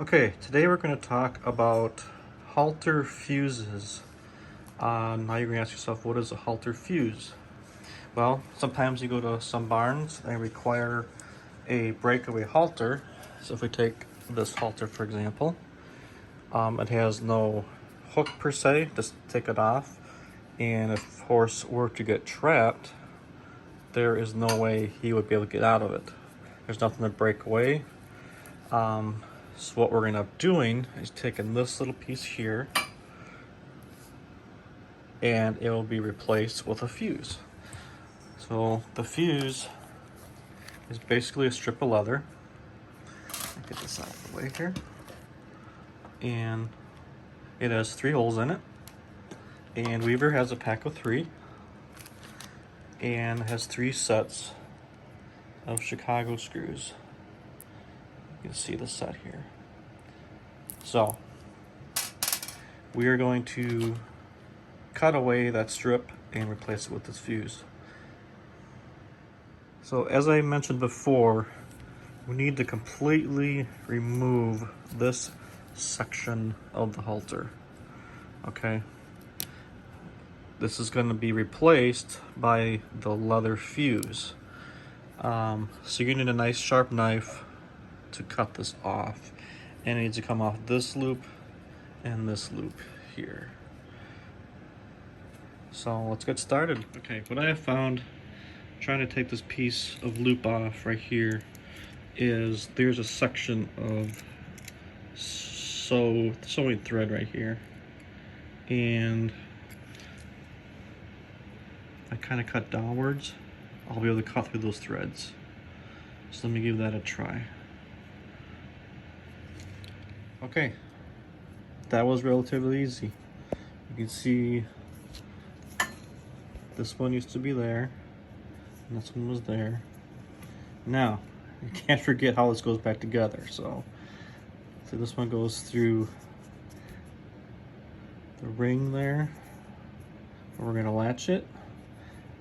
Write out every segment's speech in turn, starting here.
Okay, today we're going to talk about Halter fuses. Now you're going to ask yourself, what is a Halter fuse? Well, sometimes you go to some barns and they require a breakaway halter. So if we take this halter for example, it has no hook per se, just take it off. And if the horse were to get trapped, there is no way he would be able to get out of it. There's nothing to break away. So what we're going to end up doing is taking this little piece here and it will be replaced with a fuse. So the fuse is basically a strip of leather. I'll get this out of the way here. And it has 3 holes in it. And Weaver has a pack of 3. And has 3 sets of Chicago screws. You can see the set here. So we are going to cut away that strip and replace it with this fuse. So as I mentioned before, we need to completely remove this section of the halter. Okay, this is going to be replaced by the leather fuse. So you need a nice sharp knife to cut this off, and it needs to come off this loop and this loop here. So let's get started. Okay, what I have found trying to take this piece of loop off right here is there's a section of sewing thread right here, and if I kind of cut downwards, I'll be able to cut through those threads. So let me give that a try. Okay, that was relatively easy. You can see this one used to be there, and this one was there. Now, you can't forget how this goes back together. So this one goes through the ring there, where we're gonna latch it,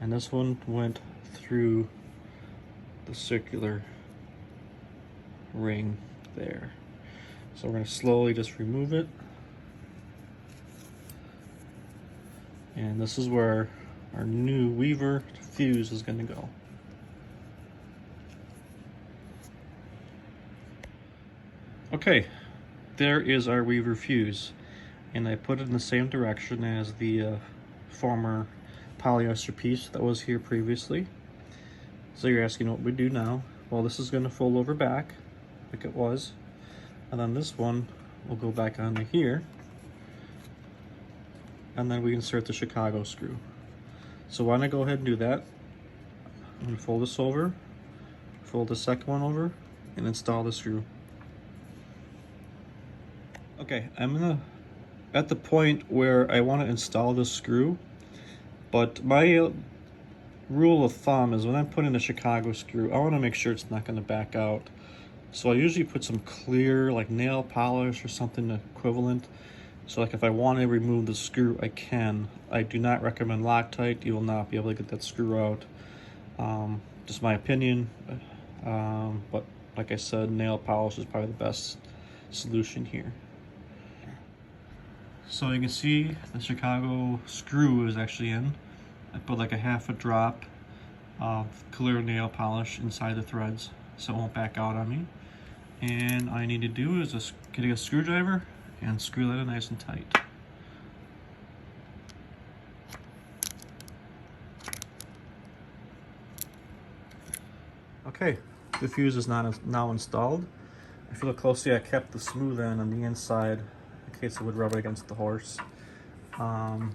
and this one went through the circular ring there. So we're going to slowly just remove it. And this is where our new Weaver fuse is going to go. Okay, there is our Weaver fuse. And I put it in the same direction as the former polyester piece that was here previously. So you're asking what we do now. Well, this is going to fold over back like it was. And then this one will go back onto here, and then we insert the Chicago screw. So why don't I go ahead and do that? I'm going to fold this over, fold the second one over, and install the screw. Okay, I'm at the point where I want to install the screw, but my rule of thumb is when I'm putting the Chicago screw, I want to make sure it's not going to back out. So I usually put some clear, like nail polish or something equivalent. So like if I want to remove the screw, I can. I do not recommend Loctite. You will not be able to get that screw out. Just my opinion. But like I said, nail polish is probably the best solution here. So you can see the Chicago screw is actually in. I put like a half a drop of clear nail polish inside the threads so it won't back out on me. And all I need to do is just get a screwdriver and screw that in nice and tight. Okay, the fuse is now installed. If you look closely, I kept the smooth end on the inside in case it would rub against the horse. You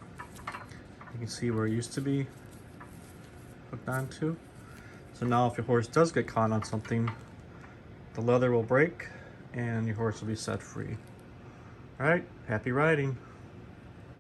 can see where it used to be hooked onto. So now if your horse does get caught on something, the leather will break and your horse will be set free. All right, happy riding.